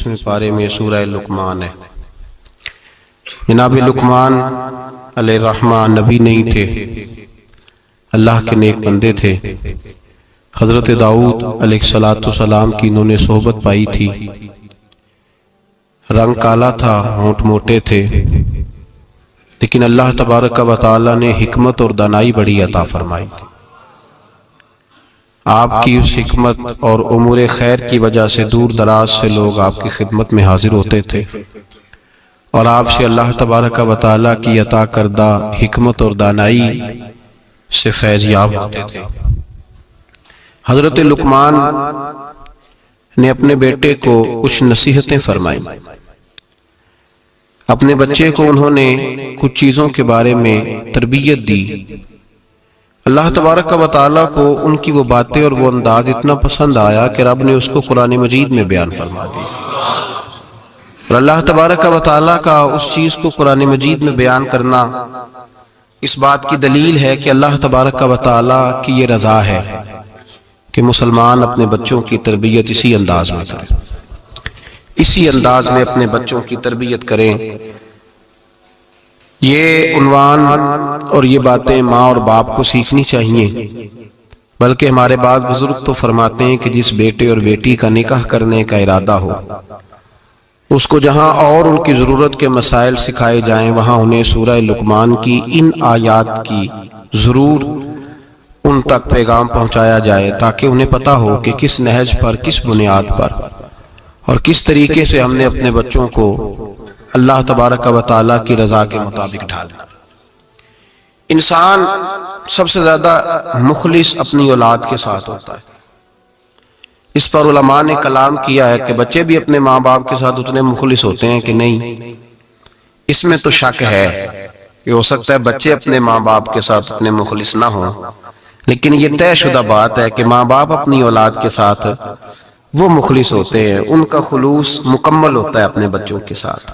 21ویں پارے میں سورہ لقمان ہے۔ جناب لقمان علیہ الرحمہ نبی نہیں تھے، اللہ کے نیک بندے تھے۔ حضرت داؤد علیہ السلام کی انہوں نے صحبت پائی تھی۔ رنگ کالا تھا، ہونٹ موٹے تھے، لیکن اللہ تبارک و تعالی نے حکمت اور دانائی بڑی عطا فرمائی تھی۔ آپ کی اس حکمت اور امور خیر کی وجہ سے دور دراز سے لوگ آپ کی خدمت میں حاضر ہوتے تھے اور آپ سے اللہ تبارک و تعالی کی عطا کردہ حکمت اور دانائی سے فیض یاب ہوتے تھے۔ حضرت لقمان نے اپنے بیٹے کو کچھ نصیحتیں فرمائیں۔ اپنے بچے کو انہوں نے کچھ چیزوں کے بارے میں تربیت دی۔ اللہ تبارک و تعالیٰ کو ان کی وہ باتیں اور وہ انداز اتنا پسند آیا کہ رب نے اس کو قرآن مجید میں بیان فرما دی، اور اللہ تبارک و تعالیٰ کا اس چیز کو قرآن مجید میں بیان کرنا اس بات کی دلیل ہے کہ اللہ تبارک و تعالیٰ کی یہ رضا ہے کہ مسلمان اپنے بچوں کی تربیت اسی انداز میں کریں، اسی انداز میں اپنے بچوں کی تربیت کریں۔ یہ عنوان اور یہ باتیں ماں اور باپ کو سیکھنی چاہیے، بلکہ ہمارے بعض بزرگ تو فرماتے ہیں کہ جس بیٹے اور بیٹی کا نکاح کرنے کا ارادہ ہو، اس کو جہاں اور ان کی ضرورت کے مسائل سکھائے جائیں، وہاں انہیں سورہ لقمان کی ان آیات کی ضرور ان تک پیغام پہنچایا جائے، تاکہ انہیں پتہ ہو کہ کس نہج پر، کس بنیاد پر اور کس طریقے سے ہم نے اپنے بچوں کو اللہ تبارک و تعالیٰ کی رضا کے مطابق ڈھالنا۔ انسان سب سے زیادہ مخلص اپنی اولاد کے ساتھ ہوتا ہے۔ اس پر علماء نے کلام کیا ہے کہ بچے بھی اپنے ماں باپ کے ساتھ اتنے مخلص ہوتے ہیں کہ نہیں، اس میں تو شک ہے کہ ہو سکتا ہے بچے اپنے ماں باپ کے ساتھ اتنے مخلص نہ ہوں، لیکن یہ طے شدہ بات ہے کہ ماں باپ اپنی اولاد کے ساتھ وہ مخلص ہوتے ہیں، ان کا خلوص مکمل ہوتا ہے اپنے بچوں کے ساتھ۔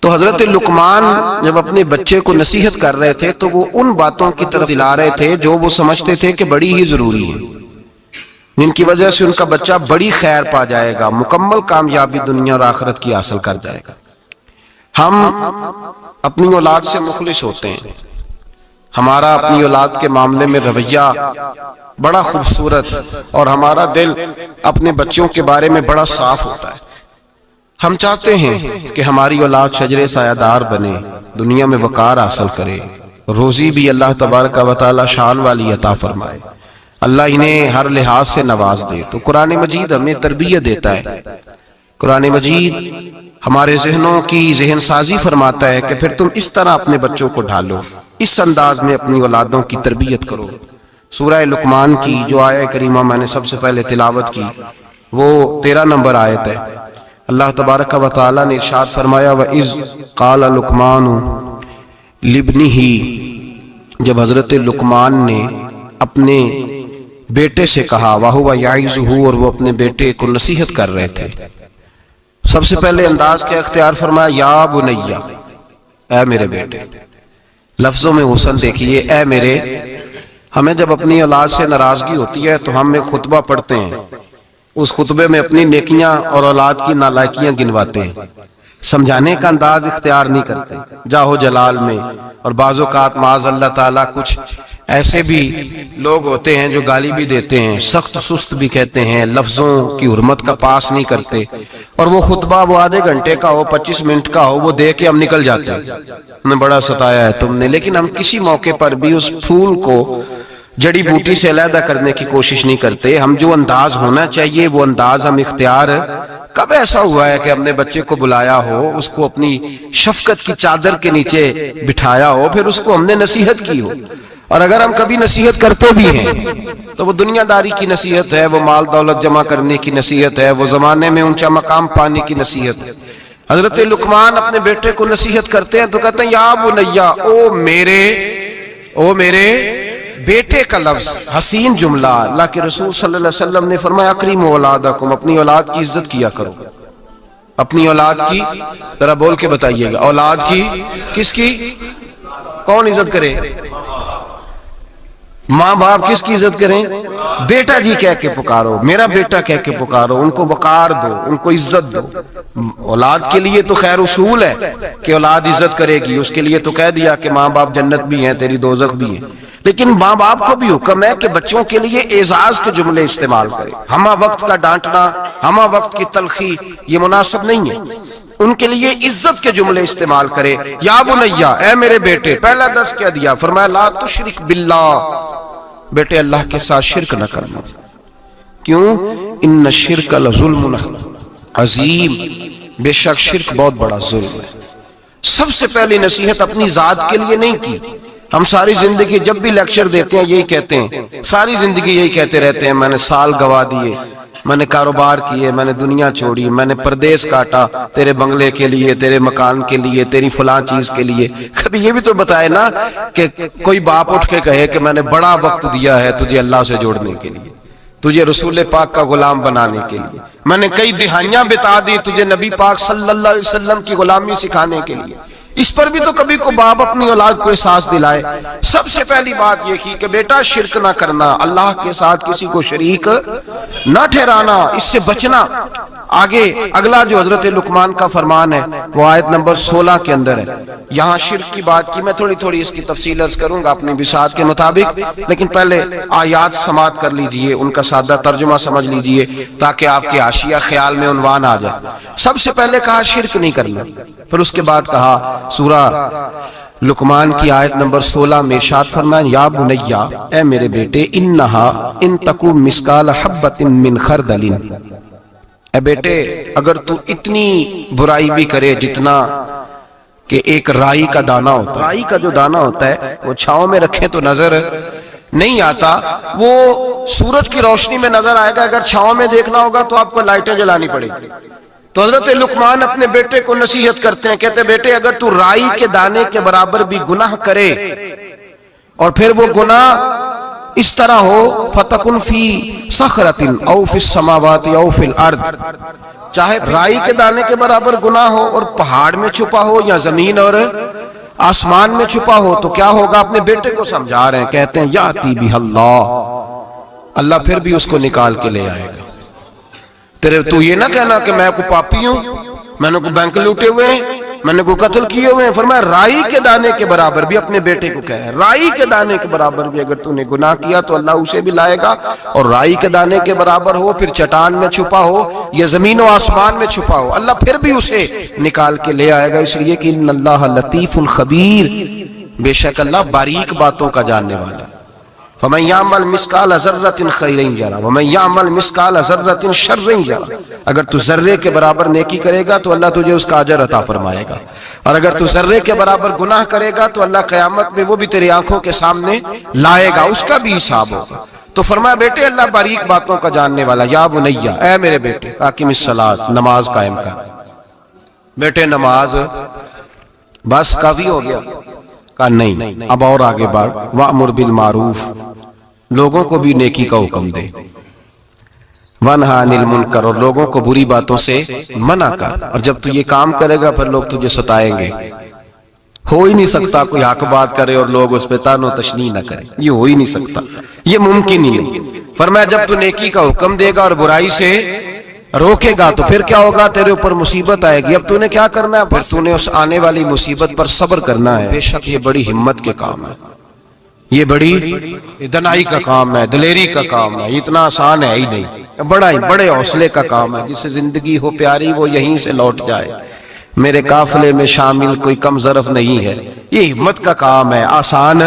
تو حضرت لقمان جب اپنے بچے کو نصیحت کر رہے تھے تو وہ ان باتوں کی طرف دلا رہے تھے جو وہ سمجھتے تھے کہ بڑی ہی ضروری ہیں، جن کی وجہ سے ان کا بچہ بڑی خیر پا جائے گا، مکمل کامیابی دنیا اور آخرت کی حاصل کر جائے گا۔ ہم اپنی اولاد سے مخلص ہوتے ہیں، ہمارا اپنی اولاد کے معاملے میں رویہ بڑا خوبصورت اور ہمارا دل اپنے بچوں کے بارے میں بڑا صاف ہوتا ہے۔ ہم چاہتے ہیں کہ ہماری اولاد شجر سایہ دار بنے، دنیا میں وقار حاصل کرے، روزی بھی اللہ تبارک و تعالی شان والی عطا فرمائے، اللہ انہیں ہر لحاظ سے نواز دے۔ تو قرآن مجید ہمیں تربیت دیتا ہے، قرآن مجید ہمارے ذہنوں کی ذہن سازی فرماتا ہے کہ پھر تم اس طرح اپنے بچوں کو ڈھالو، اس انداز میں اپنی اولادوں کی تربیت کرو۔ سورہ لقمان کی جو آیہ کریمہ میں نے سب سے پہلے تلاوت کی وہ 13 نمبر آیت ہے۔ اللہ تبارک و تعالیٰ نے ارشاد فرمایا وَإِذْ قَالَ لُقْمَانُ لِابْنِهِ، جب حضرت لقمان نے اپنے بیٹے سے کہا، وَهُوَ يَعِظُهُ، اور وہ اپنے بیٹے کو نصیحت کر رہے تھے۔ سب سے پہلے انداز کیا اختیار فرمایا، یا بنیا، اے میرے بیٹے۔ لفظوں میں حسن دیکھیے، اے میرے۔ ہمیں جب اپنی اولاد سے ناراضگی ہوتی ہے تو ہم ایک خطبہ پڑھتے ہیں، اس خطبے میں اپنی نیکیاں اور اولاد کی نالائکیاں گنواتے ہیں، سمجھانے کا انداز اختیار نہیں کرتے جاہو جلال میں۔ اور بعض اوقات معاذ اللہ تعالیٰ کچھ ایسے بھی لوگ ہوتے ہیں جو گالی بھی دیتے ہیں، سخت سست بھی کہتے ہیں، لفظوں کی حرمت کا پاس نہیں کرتے، اور وہ خطبہ وہ آدھے گھنٹے کا ہو، 25 منٹ کا ہو، وہ دے کے ہم نکل جاتے ہیں، ہمیں بڑا ستایا ہے تم نے۔ لیکن ہم کسی موقع پر بھی اس پھول کو جڑی بوٹی سے علیحدہ کرنے کی کوشش نہیں کرتے۔ ہم جو انداز ہونا چاہیے وہ انداز ہم اختیار۔ کب ایسا ہوا ہے کہ ہم نے بچے کو بلایا ہو، اس کو اپنی شفقت کی چادر کے نیچے بٹھایا ہو، پھر اس کو ہم نے نصیحت کی ہو؟ اور اگر ہم کبھی نصیحت کرتے بھی ہیں تو وہ دنیا داری کی نصیحت ہے، وہ مال دولت جمع کرنے کی نصیحت ہے، وہ زمانے میں اونچا مقام پانے کی نصیحت ہے۔ حضرت لقمان اپنے بیٹے کو نصیحت کرتے ہیں تو کہتے ہیں یا بنیا، او میرے بیٹے کا لفظ حسین جملہ۔ اللہ کے رسول صلی اللہ علیہ وسلم نے فرمایا اکریموا اولادکم، اپنی اولاد کی عزت کیا کرو۔ اپنی اولاد کی ذرا بول کے بتائیے گا، اولاد کی، کس کی؟ کون عزت کرے؟ ماں باپ کس کی عزت کریں؟ بیٹا جی کہہ کے پکارو، میرا بیٹا کہہ کے پکارو، ان کو وقار دو، ان کو عزت دو۔ اولاد کے لیے تو خیر اصول ہے کہ اولاد عزت کرے گی، اس کے لیے تو کہہ دیا کہ ماں باپ جنت بھی ہیں تیری دوزخ بھی ہیں، لیکن ماں باپ کو بھی حکم ہے کہ بچوں کے لیے اعزاز کے جملے استعمال کرے۔ ہمہ وقت کا ڈانٹنا، ہمہ وقت کی تلخی یہ مناسب نہیں ہے، ان کے لیے عزت کے جملے استعمال کرے۔ یا بنیا، اے میرے بیٹے، پہلا درس کیا دیا؟ فرمایا لا تشرک باللہ، بیٹے اللہ کے ساتھ شرک نہ کرنا۔ کیوں؟ ان الشرک لظلم عظیم، بے شک شرک بہت بڑا ظلم ہے۔ سب سے پہلی نصیحت اپنی ذات کے لیے نہیں کی۔ ہم ساری زندگی جب بھی لیکچر دیتے ہیں یہی کہتے ہیں، ساری زندگی یہی کہتے رہتے ہیں، میں نے سال گوا دیے، میں نے کاروبار کیے، میں نے دنیا چھوڑی، میں نے پردیس کاٹا تیرے بنگلے کے لیے، تیرے مکان کے لیے، تیری فلاں چیز کے لیے۔ کبھی یہ بھی تو بتائے نا کہ کوئی باپ اٹھ کے کہے کہ میں نے بڑا وقت دیا ہے تجھے اللہ سے جوڑنے کے لیے، تجھے رسول پاک کا غلام بنانے کے لیے، میں نے کئی دہائیاں بتا دی تجھے نبی پاک صلی اللہ علیہ وسلم کی غلامی سکھانے کے لیے۔ اس پر بھی تو کبھی کو باپ اپنی اولاد کو احساس دلائے۔ سب سے پہلی بات یہ کی کہ بیٹا شرک نہ کرنا، اللہ کے ساتھ کسی کو شریک نہ ٹھہرانا، اس سے بچنا۔ آگے اگلا جو حضرت لقمان کا فرمان ہے وہ آیت نمبر 16 کے اندر ہے۔ یہاں شرک کی بات کی، میں تھوڑی اس کی تفصیل عرض کروں گا اپنی بساط کے مطابق، لیکن پہلے آیات سماعت کر لیجئے، ان کا سادہ ترجمہ سمجھ لیجئے تاکہ آپ کے حاشیہ خیال میں عنوان آ جائے۔ سب سے پہلے کہا شرک نہیں کرنا، پھر اس کے بعد کہا سورہ لقمان کی آیت نمبر 16 میں ارشاد فرمایا یا بنیا، اے میرے بیٹے، انہا ان تکو مثقال حبۃ من خردل، اے بیٹے اگر تو اتنی برائی بھی کرے جتنا کہ ایک رائی کا دانہ ہوتا ہے، رائی کا جو دانہ ہوتا ہے وہ چھاؤں میں رکھے تو نظر نہیں آتا، وہ سورج کی روشنی میں نظر آئے گا، اگر چھاؤں میں دیکھنا ہوگا تو آپ کو لائٹیں جلانی پڑے گی۔ تو حضرت لقمان اپنے بیٹے کو نصیحت کرتے ہیں، کہتے بیٹے اگر تو رائی کے دانے کے برابر بھی گناہ کرے اور پھر وہ گناہ اس طرح ہو فَتَكُنْ فِي صَخْرَةٍ أَوْ فِي السَّمَاوَاتِ أَوْ فِي الْأَرْضِ، چاہے رائی کے دانے کے برابر گناہ ہو اور پہاڑ میں چھپا ہو یا زمین اور آسمان میں چھپا ہو تو کیا ہوگا؟ اپنے بیٹے کو سمجھا رہے ہیں، کہتے ہیں یاتی بِهَا اللَّهُ، اللہ پھر بھی اس کو نکال کے لے آئے گا۔ تیرے تو یہ نہ کہنا کہ میں کوئی پاپی ہوں، میں نے کوئی بینک لوٹے ہوئے ہیں، میں نے کوئی قتل کیے ہوئے ہیں۔ فرمایا رائی کے دانے کے برابر بھی، اپنے بیٹے کو کہہ رہے ہیں رائی کے دانے کے برابر بھی اگر تو نے گناہ کیا تو اللہ اسے بھی لائے گا، اور رائی کے دانے کے برابر ہو پھر چٹان میں چھپا ہو یا زمین و آسمان میں چھپا ہو، اللہ پھر بھی اسے نکال کے لے آئے گا، اس لیے کہ ان اللہ لطیف خبیر، بے شک اللہ باریک باتوں کا جاننے والا ہے۔ فَمَنْ يَعْمَلْ مِثْقَالَ ذَرَّةٍ خَيْرًا يَرَهُ وَمَنْ يَعْمَلْ مِثْقَالَ ذَرَّةٍ شَرًّا يَرَهُ، اگر تو ذرے کے برابر نیکی کرے گا تو اللہ تجھے اس کا اجر عطا فرمائے گا، اور اگر تو ذرے کے برابر گناہ کرے گا تو اللہ قیامت میں وہ بھی تیری آنکھوں کے سامنے لائے گا، اس کا بھی حساب ہوگا۔ تو فرمایا بیٹے اللہ باریک باتوں کا جاننے والا۔ یا بنیا، اے میرے بیٹے، اقم الصلاۃ، نماز قائم کر۔ بیٹے نماز بس کافی ہو گیا؟ کہا نہیں، اب اور آگے بڑھ، وَأْمُرْ بِالْمَعْرُوفِ، لوگوں کو بھی نیکی کا حکم دے، وَانْهَ عَنِ الْمُنْكَرِ، اور لوگوں کو بری باتوں سے منع کر، اور جب تو یہ کام کرے گا پھر لوگ تجھے ستائیں گے۔ ہو ہی نہیں سکتا کوئی حق بات کرے اور لوگ اس پہ تان و تشنیع نہ کرے، یہ ہو ہی نہیں سکتا، یہ ممکن ہی نہیں۔ فرمایا جب تو نیکی کا حکم دے گا اور برائی سے روکے گا تو پھر کیا ہوگا؟ تیرے اوپر مصیبت آئے گی، اب تو نے کیا کرنا ہے؟ پھر تو نے اس آنے والی مصیبت پر صبر کرنا ہے۔ بے شک یہ بڑی ہمت کے کام ہے، یہ بڑی دنائی کا کام ہے، دلیری کا کام ہے، اتنا آسان ہے ہی نہیں، بڑے حوصلے کا کام ہے۔ جسے زندگی ہو پیاری وہ یہیں سے لوٹ جائے، میرے قافلے میں شامل کوئی کم ظرف نہیں ہے، یہ ہمت کا کام ہے، آسان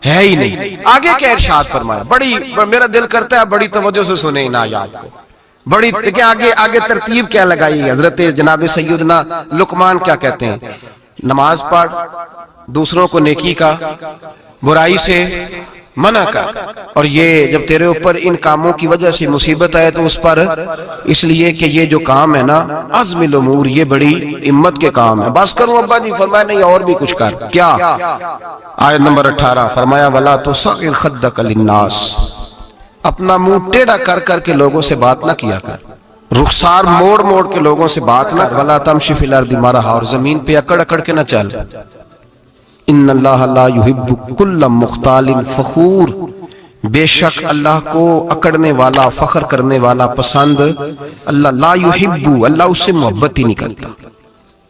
ہے ہی نہیں۔ آگے کیا ارشاد فرمایا؟ میرا دل کرتا ہے بڑی توجہ سے سنیں ان آیات کو، بڑی کہ آگے ترتیب کیا لگائی حضرت جناب سیدنا لقمان کیا کہتے ہیں؟ نماز پڑھ، دوسروں کو نیکی کا، برائی سے منع کر، اور یہ جب تیرے اوپر ان کاموں کی وجہ سے مصیبت آئے تو اس پر اس لیے کہ یہ جو کام ہے نا عزم الامور، یہ بڑی ہمت کے کام ہے۔ بس کروں ابا جی؟ فرمایا نہیں اور بھی کچھ کر۔ کیا؟ آیت نمبر 18 فرمایا وَلَا تُصَغِّرْ خَدَّكَ لِلنَّاسِ، اپنا منہ ٹیڑھا کر کر کے لوگوں سے بات نہ کیا کر، رخسار موڑ موڑ کے لوگوں سے بات نہ کر، وَلَا تَمْشِ فِي الْأَرْضِ مَرَحًا، اور زمین پہ اکڑ اکڑ کے نہ چل۔ ان اللہ لا يحب كل مختال فخور، بے شک اللہ کو اکڑنے والا، فخر کرنے والا پسند اللہ لا یحب، اللہ اس سے محبت ہی نہیں کرتا،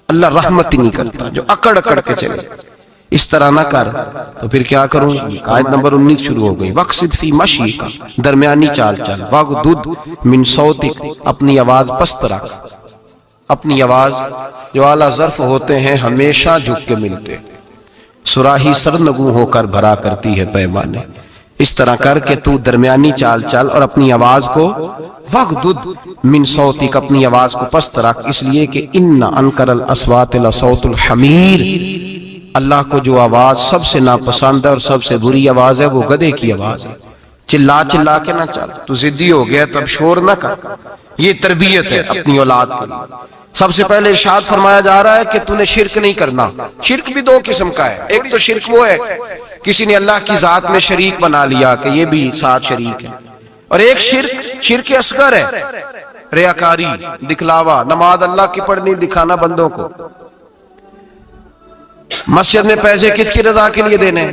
اللہ رحمت ہی نہیں کرتا جو اکڑ اکڑ کے چلے۔ اس طرح نہ کر تو پھر کیا کروں؟ آیت نمبر 19 شروع ہو گئی، وقصد فی مشیک، درمیانی چال چل، وغضض من صوتک، اپنی آواز پست رکھ، اپنی آواز جو اعلیٰ ظرف ہوتے ہیں ہمیشہ جھک کے ملتے، صراحی سرنگوں ہو کر بھرا کرتی ہے پیمانے، اس طرح کر کے تو درمیانی چال چل اور اپنی آواز کو وغضض من صوتک، اپنی آواز کو پست رکھ، اس لیے کہ ان انکر الاصوات لصوت الحمیر، اللہ کو جو آواز سب سے ناپسند ہے اور سب سے بری آواز ہے وہ گدھے کی آواز ہے۔ چلا چلا کے نہ چل، تو ضدی ہو گیا تو اب شور نہ کر، یہ تربیت ہے اپنی اولاد کے لیے۔ سب سے پہلے ارشاد فرمایا جا رہا ہے کہ تو نے شرک نہیں کرنا۔ شرک بھی دو قسم کا ہے، ایک تو شرک وہ ہے کسی نے اللہ کی ذات میں شریک بنا لیا کہ یہ بھی ساتھ شریک ہے، اور ایک شرک اصغر ہے، ریاکاری، دکھلاوا، نماز اللہ کی پڑھنی، دکھانا بندوں کو۔ مسجد میں پیسے کس کی رضا کے لیے دینے؟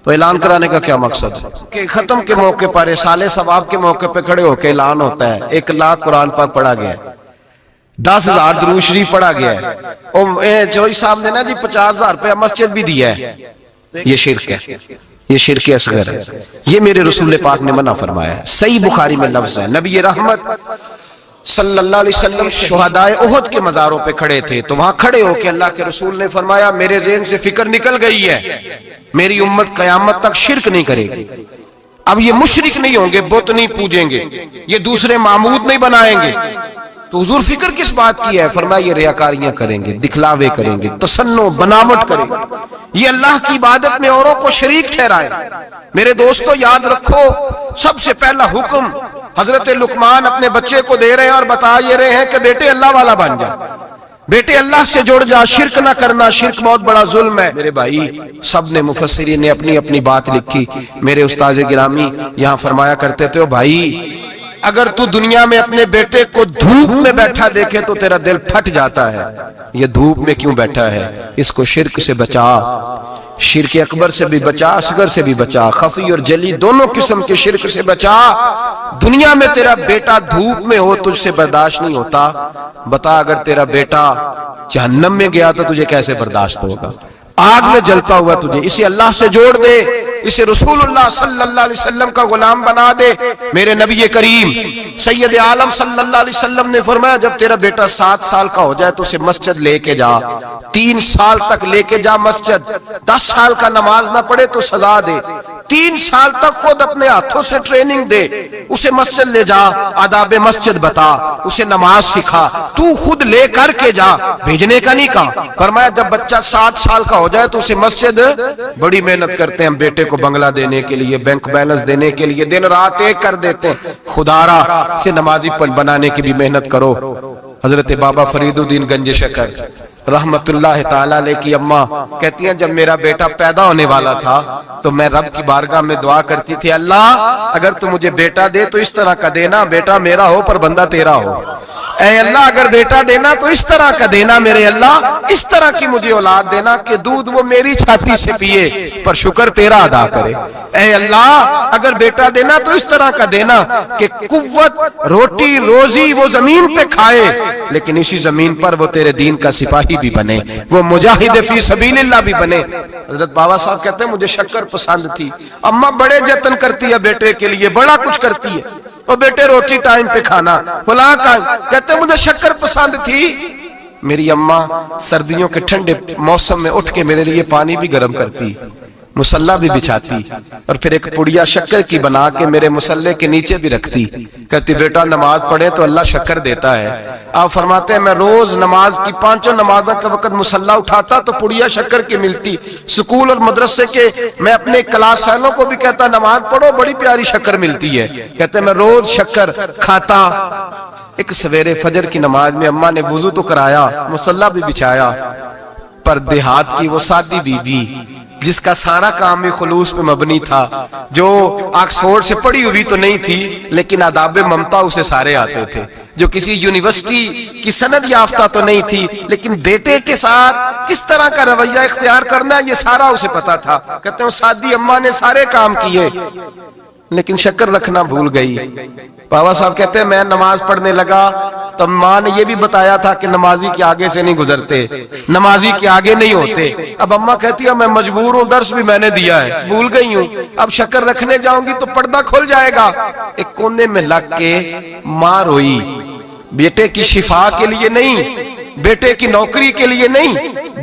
تو اعلان کرانے کا کیا مقصد ہے کہ ختم کے موقع پر، سال ثواب کے موقع پہ کھڑے ہو کے اعلان ہوتا ہے 1 لاکھ قرآن پاک پڑھا گیا ہے، 10,000 درود شریف پڑھا گیا ہے، اور جو صاحب نے نا جی 50,000 روپیہ مسجد بھی دیا ہے، یہ شرک ہے، یہ شرک اصغر ہے، یہ میرے رسول پاک نے منع فرمایا ہے۔ صحیح بخاری میں لفظ ہے، نبی رحمت صلی اللہ علیہ وسلم شہدائے احد کے مزاروں پہ کھڑے تھے، تو وہاں کھڑے ہو کے اللہ کے رسول نے فرمایا میرے ذہن سے فکر نکل گئی ہے، میری امت قیامت تک شرک نہیں کرے گی، اب یہ مشرک نہیں ہوں گے، بت نہیں پوجیں گے، یہ دوسرے معبود نہیں بنائیں گے۔ تو حضور فکر کس بات کی ہے؟ فرمایا یہ ریاکاریاں کریں گے، دکھلاوے کریں گے، تصنع، بناوٹ کریں گے، یہ اللہ کی عبادت میں اوروں کو شریک ٹھہرائیں۔ میرے دوستو یاد رکھو، سب سے پہلا حکم حضرت لقمان اپنے بچے کو دے رہے ہیں اور بتا یہ رہے ہیں کہ بیٹے اللہ والا بن جا، بیٹے اللہ سے جڑ جا، شرک نہ کرنا، شرک بہت بڑا ظلم ہے۔ میرے بھائی سب نے مفسرین نے اپنی اپنی بات لکھی، میرے استاذ گرامی یہاں فرمایا کرتے تھے، بھائی اگر تو دنیا میں اپنے بیٹے کو دھوپ میں بیٹھا دیکھے تو تیرا دل پھٹ جاتا ہے، یہ دھوپ میں کیوں بیٹھا ہے؟ اس کو شرک سے بچا، شرک اکبر سے بھی بچا، اصغر سے بھی بچا، خفی اور جلی دونوں قسم کے شرک سے بچا۔ دنیا میں تیرا بیٹا دھوپ میں ہو تجھ سے برداشت نہیں ہوتا، بتا اگر تیرا بیٹا جہنم میں گیا تو تجھے کیسے برداشت ہوگا؟ آگ میں جلتا ہوا تجھے، اسے اللہ سے جوڑ دے، اسے رسول اللہ صلی اللہ علیہ وسلم کا غلام بنا دے۔ میرے نبی کریم سید عالم صلی اللہ علیہ وسلم نے فرمایا جب تیرا بیٹا 7 سال کا ہو جائے تو اسے مسجد لے کے جا، 3 سال تک لے کے جا مسجد، 10 سال کا نماز نہ پڑھے تو سزا دے، 3 سال تک خود اپنے ہاتھوں سے ٹریننگ دے، اسے مسجد لے جا، آداب مسجد بتا، اسے نماز سکھا، تو خود لے کر کے جا، بھیجنے کا نہیں کہا۔ فرمایا جب بچہ 7 سال کا ہو جائے تو اسے مسجد، بڑی محنت کرتے ہیں ہم بیٹے کو بنگلہ دینے کے لیے، بینک بیلنس دینے کے لیے، دن رات ایک کر دیتے ہیں، خدارا سے نمازی بنانے کی بھی محنت کرو۔ حضرت بابا فرید الدین گنج شکر رحمت اللہ تعالی علیہ کی اماں کہتی ہیں جب میرا بیٹا پیدا ہونے والا تھا تو میں رب کی بارگاہ میں دعا کرتی تھی، اللہ اگر تو مجھے بیٹا دے تو اس طرح کا دینا بیٹا میرا ہو پر بندہ تیرا ہو، اے اللہ اگر بیٹا دینا تو اس طرح کا دینا میرے اللہ، اس طرح کی مجھے اولاد دینا کہ دودھ وہ میری چھاتی سے پیے پر شکر تیرا ادا کرے، اے اللہ اگر بیٹا دینا تو اس طرح کا دینا کہ قوت روٹی روزی وہ زمین پہ کھائے لیکن اسی زمین پر وہ تیرے دین کا سپاہی بھی بنے، وہ مجاہد فی سبیل اللہ بھی بنے۔ حضرت بابا صاحب کہتے ہیں مجھے شکر پسند تھی، اماں بڑے جتن کرتی ہے بیٹے کے لیے، بڑا کچھ کرتی ہے، اور بیٹے روٹی ٹائم پہ کھانا فلاں ٹائم، کہتے ہیں مجھے شکر پسند تھی۔ میری اماں سردیوں کے ٹھنڈے موسم میں اٹھ کے میرے لیے پانی بھی گرم کرتی، مصلی بھی بچھاتی، اور پھر ایک پڑیا شکر کی بنا کے میرے مصلی کے نیچے بھی رکھتی، کہتی بیٹا نماز پڑھے تو اللہ شکر دیتا ہے۔ آپ فرماتے ہیں میں روز نماز کی 5 نمازوں کا وقت مصلی اٹھاتا تو پڑیا شکر کی ملتی، سکول اور مدرسے کے میں اپنے کلاس فیلوں کو بھی کہتا نماز پڑھو بڑی پیاری شکر ملتی ہے، کہتے ہیں میں روز شکر کھاتا۔ ایک سویرے فجر کی نماز میں اماں نے وضو تو کرایا، مصلی بھی بچھایا، پر دیہات کی وہ سادی بی بی جس کا سارا کام بھی خلوص پہ مبنی تھا، جو آکسفورڈ سے پڑھی ہوئی تو نہیں تھی لیکن آداب ممتا اسے سارے آتے تھے، جو کسی یونیورسٹی کی سند یافتہ تو نہیں تھی لیکن بیٹے کے ساتھ کس طرح کا رویہ اختیار کرنا ہے یہ سارا اسے پتا تھا۔ کہتے ہیں سادی اماں نے سارے کام کیے، لیکن شکر رکھنا بھول گئی۔ بابا صاحب کہتے ہیں میں نماز پڑھنے لگا تو ماں نے یہ بھی بتایا تھا کہ نمازی کے آگے سے نہیں گزرتے، نمازی کے آگے نہیں ہوتے۔ اب اماں کہتی ہے میں مجبور ہوں، درس بھی میں نے دیا ہے، بھول گئی ہوں، اب شکر رکھنے جاؤں گی تو پردہ کھل جائے گا۔ ایک کونے میں لگ کے ماں روئی، بیٹے کی شفا کے لیے نہیں، بیٹے کی نوکری کے لیے نہیں،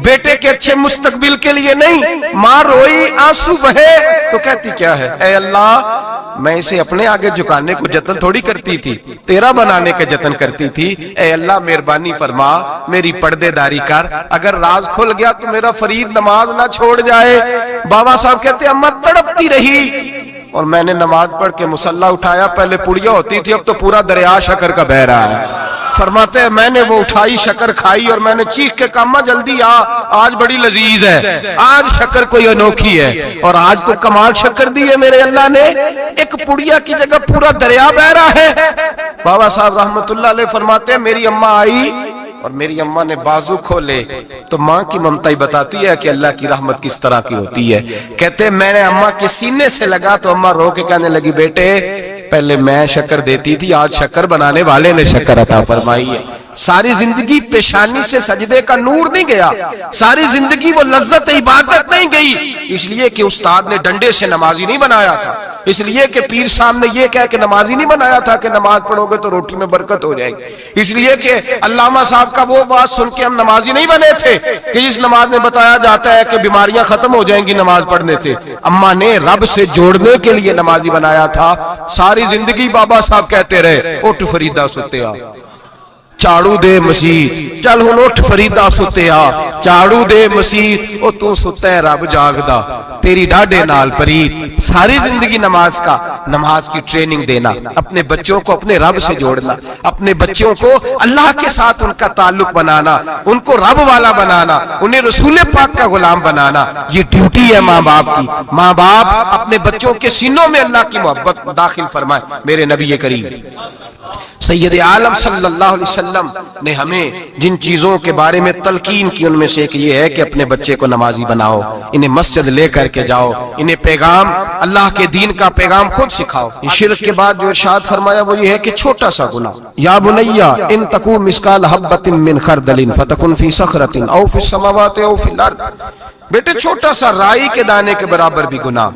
بیٹے کے اچھے مستقبل کے لیے نہیں، ماں روئی، آنسو بہے تو کہتی کیا ہے، اے اللہ میں اسے اپنے آگے جھکانے کو جتن تھوڑی کرتی تھی، تیرا بنانے کا جتن کرتی تھی۔ اے اللہ مہربانی فرما، میری پردے داری کر، اگر راز کھل گیا تو میرا فرید نماز نہ چھوڑ جائے۔ بابا صاحب کہتے ہیں اماں تڑپتی رہی اور میں نے نماز پڑھ کے مصلی اٹھایا، پہلے پڑیا ہوتی تھی اب تو پورا دریا شکر کا بہ رہا ہے۔ فرماتے ہیں میں نے وہ اٹھائی، شکر کھائی اور میں نے چیخ کے کہا اماں جلدی آج بڑی لذیذ ہے، آج شکر کوئی انوکھی ہے، اور آج تو کمال شکر دی ہے میرے اللہ نے، ایک پڑیا کی جگہ پورا دریا بہ رہا ہے۔ بابا صاحب رحمت اللہ علیہ فرماتے ہیں میری اماں آئی اور میری اماں نے بازو کھولے تو ماں کی ممتا ہی بتاتی ہے کہ اللہ کی رحمت کس طرح کی ہوتی ہے۔ کہتے ہیں میں نے اماں کے سینے سے لگا تو اماں رو کے کہنے لگی بیٹے پہلے میں شکر دیتی تھی، آج شکر بنانے والے نے شکر عطا فرمائی ہے۔ ساری زندگی پیشانی سے سجدے کا نور نہیں گیا، ساری زندگی وہ لذت عبادت نہیں گئی، اس لیے کہ استاد نے ڈنڈے سے نمازی نہیں بنایا تھا، اس لیے کہ پیر صاحب نے یہ کہہ کہ نمازی نہیں بنایا تھا کہ نماز پڑھو گے تو روٹی میں برکت ہو جائے گی، اس لیے کہ علامہ صاحب کا وہ بات سن کے ہم نمازی نہیں بنے تھے کہ جس نماز میں بتایا جاتا ہے کہ بیماریاں ختم ہو جائیں گی نماز پڑھنے سے۔ اماں نے رب سے جوڑنے کے لیے نمازی بنایا تھا۔ ساری زندگی بابا صاحب کہتے رہے اٹھ فریدہ ستے آ، چاڑو دے مسیح، چل ہن اٹھ فریدہ ستے آ، چاڑو دے مسیح، او تو ستا ہے رب جاگدا، تیری ڈاڈے نال پرید۔ ساری زندگی نماز کی ٹریننگ دینا، اپنے بچوں کو اپنے رب سے جوڑنا، اپنے بچوں کو اللہ کے ساتھ ان کا تعلق بنانا، ان کو رب والا بنانا، انہیں رسول پاک کا غلام بنانا، یہ ڈیوٹی ہے ماں باپ کی۔ ماں باپ اپنے بچوں کے سینوں میں اللہ کی محبت داخل فرمائے۔ میرے نبی کریم سید عالم صلی اللہ علیہ وسلم نے ہمیں جن چیزوں کے بارے میں تلقین کی ان میں سے ایک یہ ہے کہ اپنے بچے کو نمازی بناؤ، انہیں مسجد لے کر کے جاؤ، انہیں پیغام اللہ کے دین کا پیغام خود سکھاؤ۔ شرک کے بعد جو ارشاد فرمایا وہ یہ ہے کہ چھوٹا سا گناہ، یا بنیا ان تکو مثقال حبۃ من خردل فتکن فی صخرۃ او فی السماوات او فی الارض، بیٹے چھوٹا سا رائی کے دانے کے برابر بھی گناہ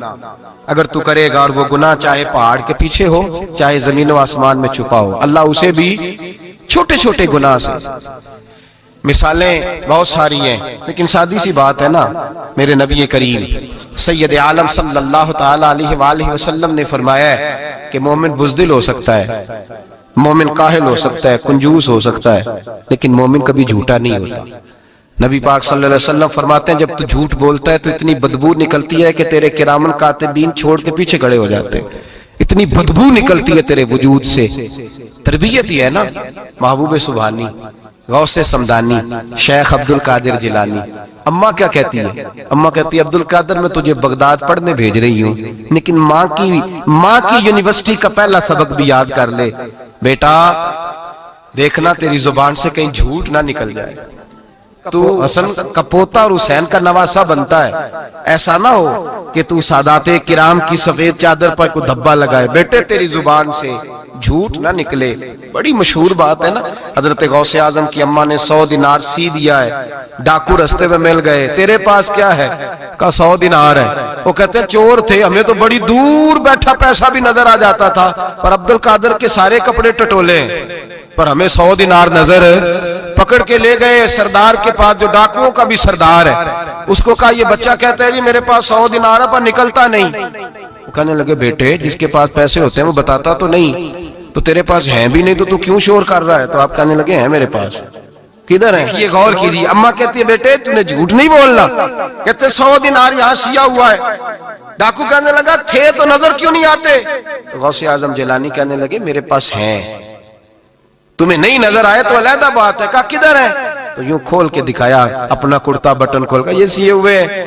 اگر تو کرے گا، اور وہ گناہ چاہے پہاڑ کے پیچھے ہو چاہے زمین و آسمان میں چھپا ہو، اللہ اسے بھی چھوٹے چھوٹے گناہ سے۔ مثالیں بہت ساری ہیں لیکن سادی سی بات ہے نا، میرے نبی کریم سید عالم صلی اللہ تعالی علیہ وآلہ وسلم نے فرمایا ہے کہ مومن بزدل ہو سکتا ہے، مومن کاہل ہو سکتا ہے، کنجوس ہو سکتا ہے، لیکن مومن کبھی جھوٹا نہیں ہوتا۔ نبی پاک صلی اللہ علیہ وسلم فرماتے ہیں جب تو جھوٹ بولتا ہے تو اتنی بدبو نکلتی ہے کہ تیرے کرامن کاتبین چھوڑ کے پیچھے کھڑے ہو جاتے ہیں، اتنی بدبو نکلتی ہے تیرے وجود سے۔ تربیت ہی ہے نا۔ محبوب سبحانی، غوث سمدانی، شیخ عبدالقادر جیلانی، اماں کیا کہتی ہے؟ اماں کہتی ہے عبدالقادر میں تجھے بغداد پڑھنے بھیج رہی ہوں لیکن ماں کی یونیورسٹی کا پہلا سبق بھی یاد کر لے، بیٹا دیکھنا تیری زبان سے کہیں جھوٹ نہ نکل جائے، تو حسن کا پوتا اور حسین کا نواسا بنتا ہے، ایسا نہ ہو کہ تو سادات کرام کی سفید چادر پر کوئی دھبا لگائے، بیٹے تیری زبان سے جھوٹ نہ نکلے۔ بڑی مشہور بات ہے نا، حضرت غوث اعظم کی اماں نے 100 دینار سی دیا ہے، ڈاکو رستے میں مل گئے، تیرے پاس کیا ہے؟ کہا 100 دینار ہے۔ وہ کہتے ہیں چور تھے، ہمیں تو بڑی دور بیٹھا پیسہ بھی نظر آ جاتا تھا، پر عبدالقادر کے سارے کپڑے ٹٹولے پر ہمیں 100 دینار نظر۔ پکڑ کے لے گئے سردار کے پاس جو ڈاکوؤں کا بھی سردار ہے، اس کو کہا یہ بچہ کہتا ہے جی میرے پاس 100 دینار ہے پر نکلتا نہیں۔ وہ کہنے لگے بیٹے جس کے پاس پیسے ہوتے ہیں وہ بتاتا تو نہیں، تو تیرے پاس ہیں بھی نہیں تو کیوں شور کر رہا ہے؟ تو آپ کہنے لگے ہیں میرے پاس، کدھر ہیں؟ یہ غور کیجیے۔ اماں کہتی ہے بیٹے تم نے جھوٹ نہیں بولنا، کہتے 100 دینار یہاں سیا ہوا ہے۔ ڈاکو کہنے لگا تھے تو نظر کیوں نہیں آتے؟ تو غوث اعظم جیلانی کہنے لگے میرے پاس ہیں، تمہیں نہیں نظر آئے تو علیحدہ بات ہے۔ کہا کدھر ہے؟ تو یوں کھول کے دکھایا اپنا کرتا بٹن کھول کر، یہ سیے ہوئے ہیں۔